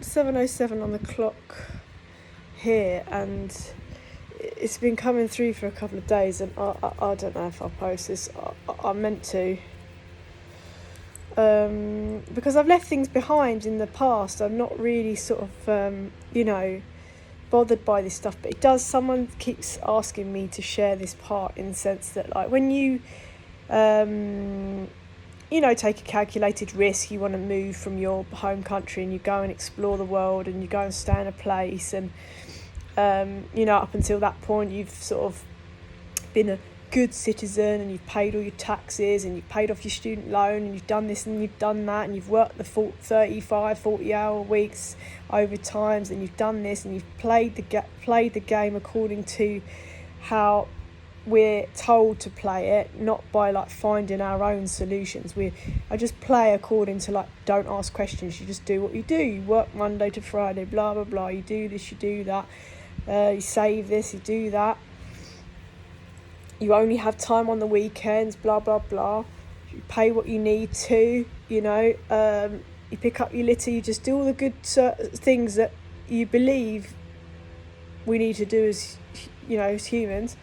7:07 on the clock here, and it's been coming through for a couple of days, and I don't know if I'll post this. I meant to, because I've left things behind in the past. I'm not really sort of bothered by this stuff, but it does. Someone keeps asking me to share this part, in the sense that, like, when you take a calculated risk, you want to move from your home country and you go and explore the world and you go and stay in a place, and up until that point you've sort of been a good citizen and you've paid all your taxes and you've paid off your student loan and you've done this and you've done that and you've worked the 40-hour weeks overtimes and you've done this and you've played the game according to how we're told to play it, not by like finding our own solutions. I just play according to, like, don't ask questions, you just do what you do. You work Monday to Friday, blah blah blah, you do this, you do that, you save this, you do that, you only have time on the weekends, blah blah blah, you pay what you need to, you pick up your litter, you just do all the good things that you believe we need to do as humans.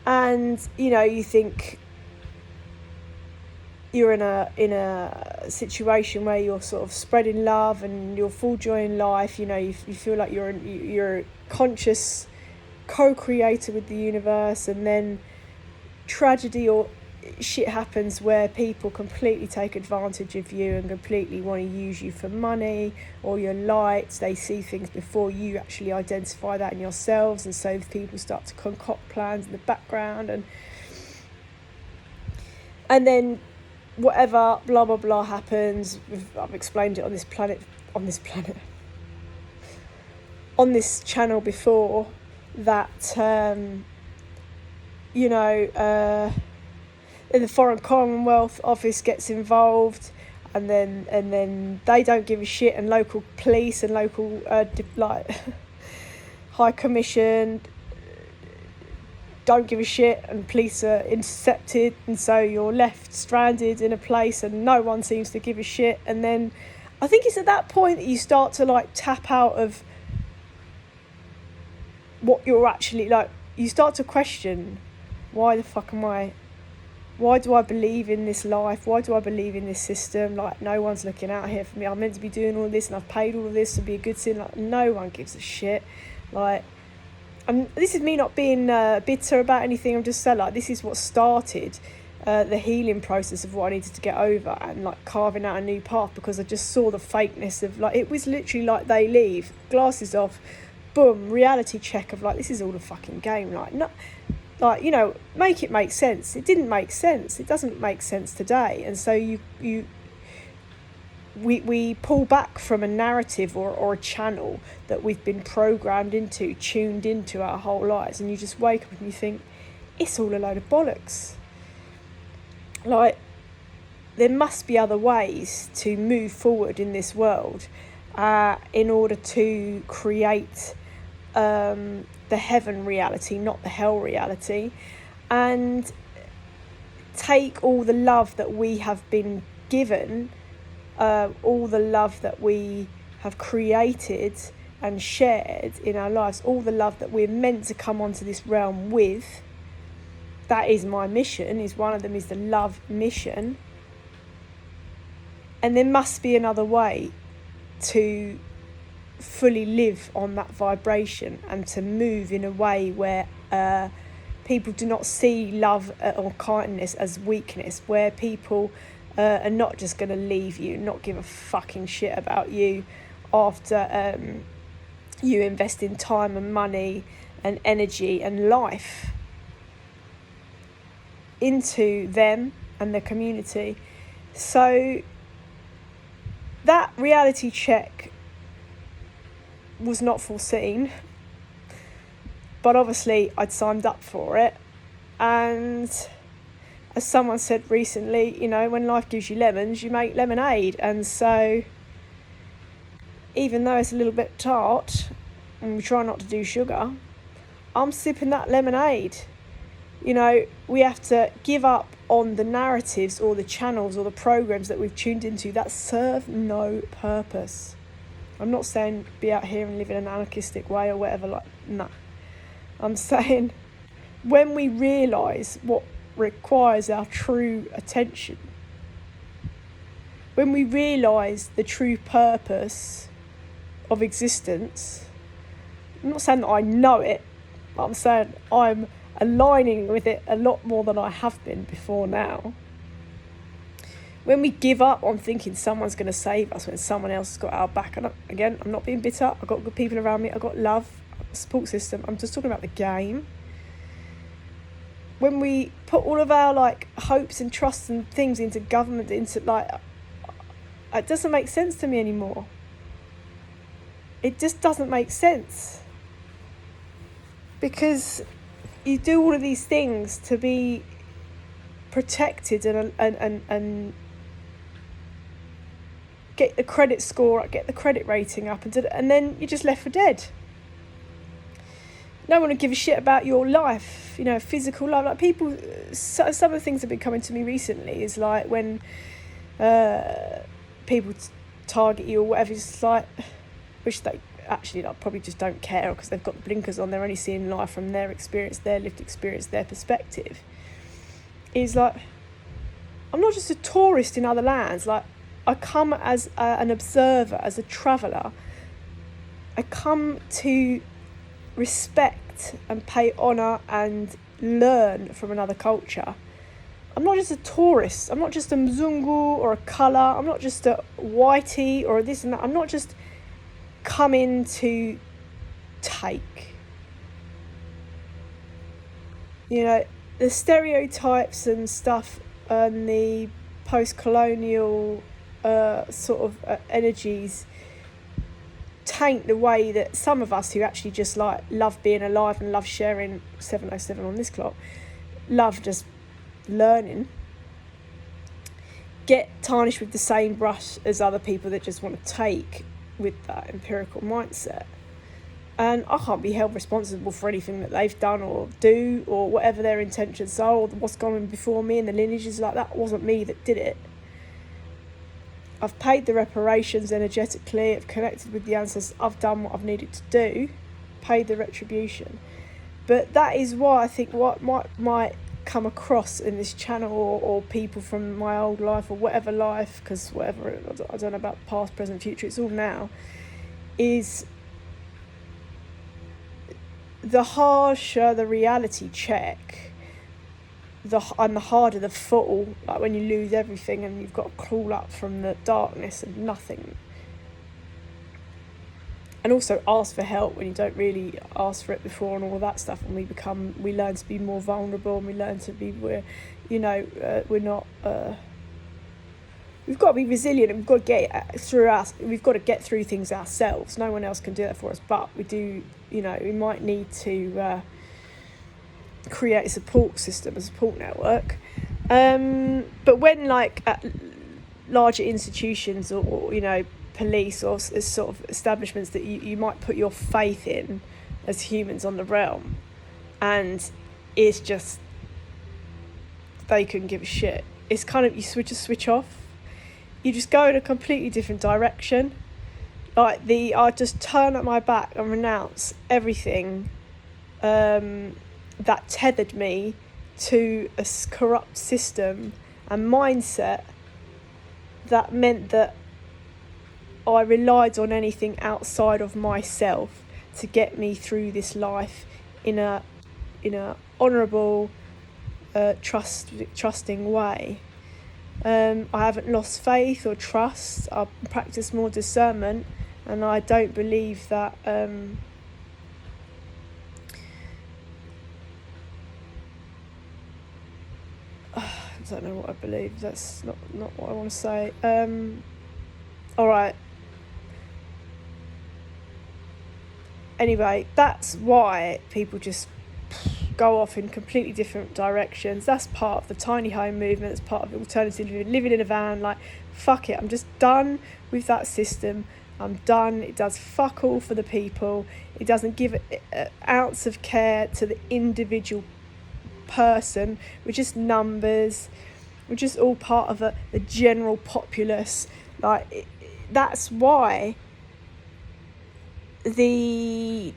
And you think you're in a situation where you're sort of spreading love and you're full joy in life. You feel like you're a conscious co-creator with the universe, and then tragedy or shit happens where people completely take advantage of you and completely want to use you for money or your lights. They see things before you actually identify that in yourselves, and so people start to concoct plans in the background, and then whatever blah blah blah happens. I've explained it on this channel before, that the Foreign Commonwealth Office gets involved, and then they don't give a shit, and local police and local High Commission don't give a shit, and police are intercepted, and so you're left stranded in a place and no one seems to give a shit. And then I think it's at that point that you start to tap out of what you're actually you start to question, why the fuck am I? Why do I believe in this life? Why do I believe in this system? No one's looking out here for me. I'm meant to be doing all this, and I've paid all of this to be a good citizen. No one gives a shit. And this is me not being bitter about anything. I'm just saying, this is what started the healing process of what I needed to get over, and carving out a new path, because I just saw the fakeness of it was literally they leave, glasses off, boom, reality check of this is all a fucking game. Make it make sense. It didn't make sense. It doesn't make sense today. And so we pull back from a narrative or a channel that we've been programmed into, tuned into our whole lives, and you just wake up and you think, it's all a load of bollocks. There must be other ways to move forward in this world in order to create the heaven reality, not the hell reality, and take all the love that we have been given, all the love that we have created and shared in our lives, all the love that we're meant to come onto this realm with. That is my mission, one of them is the love mission. And there must be another way to fully live on that vibration, and to move in a way where people do not see love or kindness as weakness, where people are not just going to leave you, not give a fucking shit about you after you invest in time and money and energy and life into them and the community. So that reality check was not foreseen, but obviously I'd signed up for it. And as someone said recently, when life gives you lemons, you make lemonade. And so even though it's a little bit tart and we try not to do sugar, I'm sipping that lemonade. We have to give up on the narratives or the channels or the programs that we've tuned into that serve no purpose. I'm not saying be out here and live in an anarchistic way or whatever, like, no. I'm saying when we realise what requires our true attention, when we realise the true purpose of existence, I'm not saying that I know it, but I'm saying I'm aligning with it a lot more than I have been before now. When we give up on thinking someone's going to save us when someone else has got our back, and again, I'm not being bitter, I've got good people around me, I've got love, a support system, I'm just talking about the game. When we put all of our like hopes and trusts and things into government, into like, it doesn't make sense to me anymore. It just doesn't make sense. Because you do all of these things to be protected and get the credit score up, get the credit rating up, and then you're just left for dead. No one would give a shit about your life, you know, physical life. Like people, some of the things that have been coming to me recently is like when people target you or whatever, it's like, which they actually like, probably just don't care because they've got the blinkers on, they're only seeing life from their experience, their lived experience, their perspective. Is like, I'm not just a tourist in other lands, like I come as an observer, as a traveller. I come to respect and pay honour and learn from another culture. I'm not just a tourist, I'm not just a Mzungu or a colour, I'm not just a whitey or this and that, I'm not just coming to take. You know, the stereotypes and stuff and the post-colonial sort of energies taint the way that some of us who actually just like love being alive and love sharing 707 on this clock, love just learning, get tarnished with the same brush as other people that just want to take with that empirical mindset. And I can't be held responsible for anything that they've done or do or whatever their intentions are or what's gone on before me and the lineages. Like, that wasn't me that did it. I've paid the reparations energetically, I've connected with the ancestors, I've done what I've needed to do, paid the retribution. But that is why I think what might come across in this channel or people from my old life or whatever life, because whatever, I don't know about past, present, future, it's all now, is the harsher the reality check, and the harder the fall, like when you lose everything and you've got to crawl up from the darkness and nothing. And also ask for help when you don't really ask for it before and all that stuff, and we learn to be more vulnerable, and we learn to be, we're not, we've got to be resilient, and we've got to get through things ourselves. No one else can do that for us, but we do, we might need to create a support system, a support network. But when like at larger institutions or police or sort of establishments that you might put your faith in as humans on the realm, and it's just they couldn't give a shit. It's kind of, you switch off. You just go in a completely different direction. Like I just turn at my back and renounce everything that tethered me to a corrupt system and mindset that meant that I relied on anything outside of myself to get me through this life in a honourable, trusting way. I haven't lost faith or trust. I practice more discernment, and I don't believe that I don't know what I believe. That's not what I want to say. All right. Anyway, that's why people just go off in completely different directions. That's part of the tiny home movement. It's part of the alternative living in a van. Like, fuck it. I'm just done with that system. I'm done. It does fuck all for the people. It doesn't give an ounce of care to the individual person. We're just numbers. We're just all part of the general populace. Like, that's why the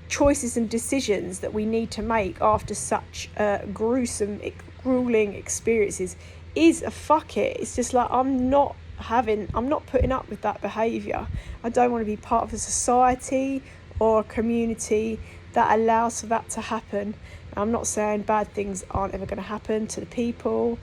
choices and decisions that we need to make after such grueling experiences is a fuck it. It's just like, I'm not putting up with that behaviour. I don't want to be part of a society or a community that allows for that to happen. I'm not saying bad things aren't ever going to happen to the people,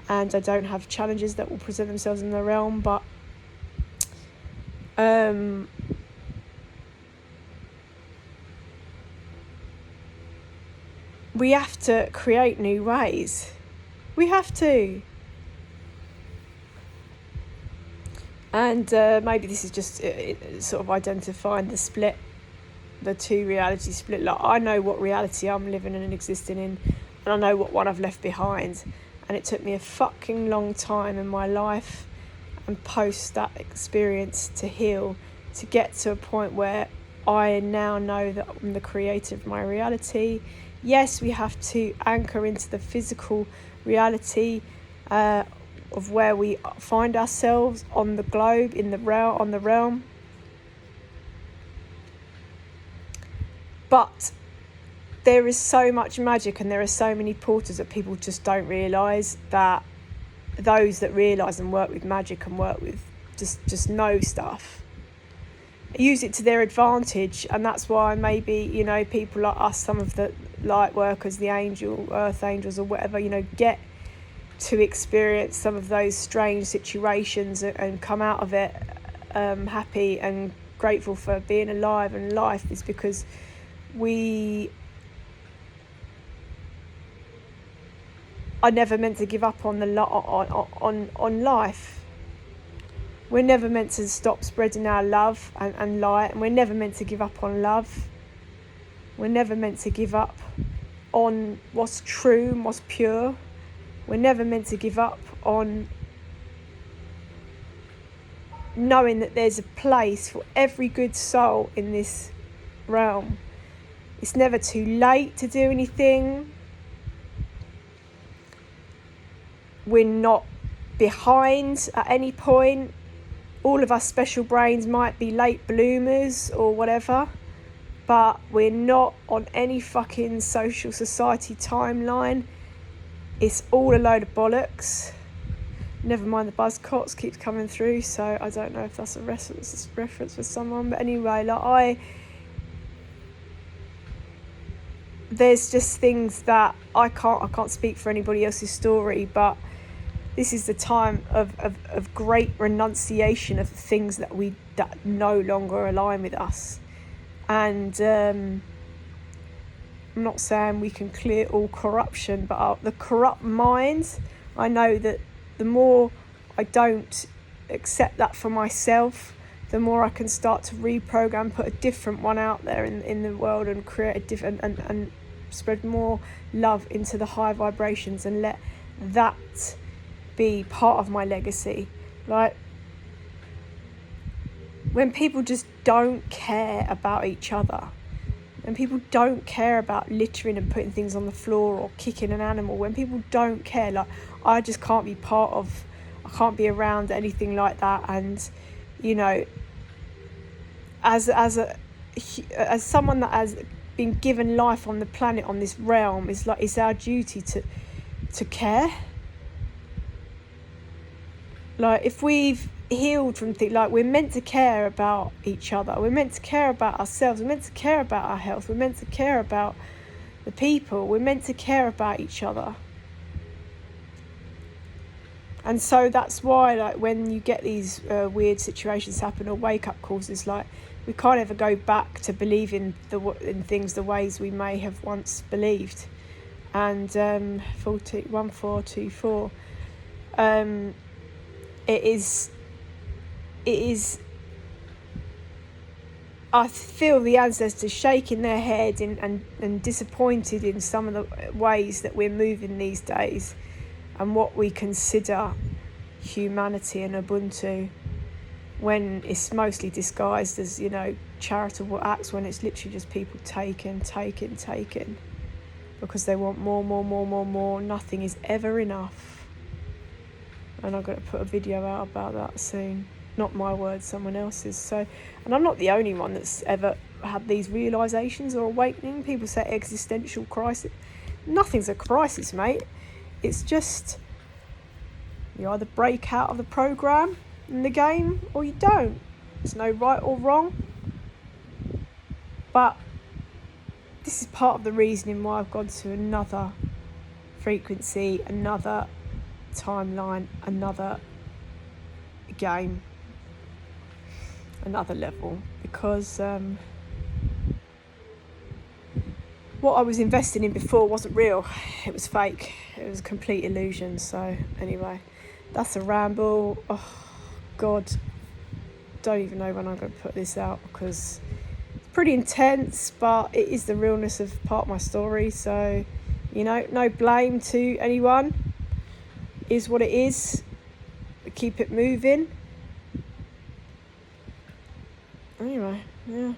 and I don't have challenges that will present themselves in the realm, but we have to create new ways. We have to. And maybe this is just sort of identifying the two reality split. Like, I know what reality I'm living in and existing in, and I know what one I've left behind. And it took me a fucking long time in my life and post that experience to heal, to get to a point where I now know that I'm the creator of my reality. Yes, we have to anchor into the physical reality of where we find ourselves on the globe, on the realm. But there is so much magic, and there are so many portals that people just don't realise, that those that realise and work with magic and work with just know stuff, use it to their advantage. And that's why maybe, you know, people like us, some of the light workers, the earth angels or whatever, you know, get to experience some of those strange situations and come out of it happy and grateful for being alive and life, is because we are never meant to give up on on life. We're never meant to stop spreading our love and light, and we're never meant to give up on love. We're never meant to give up on what's true and what's pure. We're never meant to give up on knowing that there's a place for every good soul in this realm. It's never too late to do anything. We're not behind at any point. All of us special brains might be late bloomers or whatever, but we're not on any fucking social society timeline. It's all a load of bollocks. Never mind, the buzzcocks keeps coming through, so I don't know if that's a reference for someone. But anyway, like there's just things that I can't speak for anybody else's story, but this is the time of great renunciation of things that no longer align with us. And I'm not saying we can clear all corruption, but the corrupt minds, I know that the more I don't accept that for myself, the more I can start to reprogram, put a different one out there in the world, and create a different and spread more love into the high vibrations, and let that be part of my legacy. Like, when people just don't care about each other, when people don't care about littering and putting things on the floor or kicking an animal, when people don't care, like, I just can't be I can't be around anything like that. And, you know, as someone that has been given life on the planet, on this realm, it's our duty to care. Like, if we've healed from things, like, we're meant to care about each other, we're meant to care about ourselves, we're meant to care about our health, we're meant to care about the people, we're meant to care about each other. And so that's why, like, when you get these weird situations happen or wake-up calls, it's like we can't ever go back to believing in things the ways we may have once believed. And 1424, it is I feel the ancestors shaking their head and disappointed in some of the ways that we're moving these days, and what we consider humanity and Ubuntu, when it's mostly disguised as, you know, charitable acts, when it's literally just people taking. because they want more. Nothing is ever enough. And I'm going to put a video out about that soon. Not my words, someone else's. So, and I'm not the only one that's ever had these realizations or awakening. People say existential crisis. Nothing's a crisis, mate. It's just you either break out of the program in the game or you don't. There's no right or wrong. But this is part of the reasoning why I've gone to another frequency, another timeline, another game, another level, because what I was investing in before wasn't real. It was fake. It was a complete illusion. So anyway, that's a ramble. Oh God, don't even know when I'm going to put this out, because it's pretty intense, but it is the realness of part of my story. So, you know, no blame to anyone. It is what it is. Keep it moving. Anyway, yeah.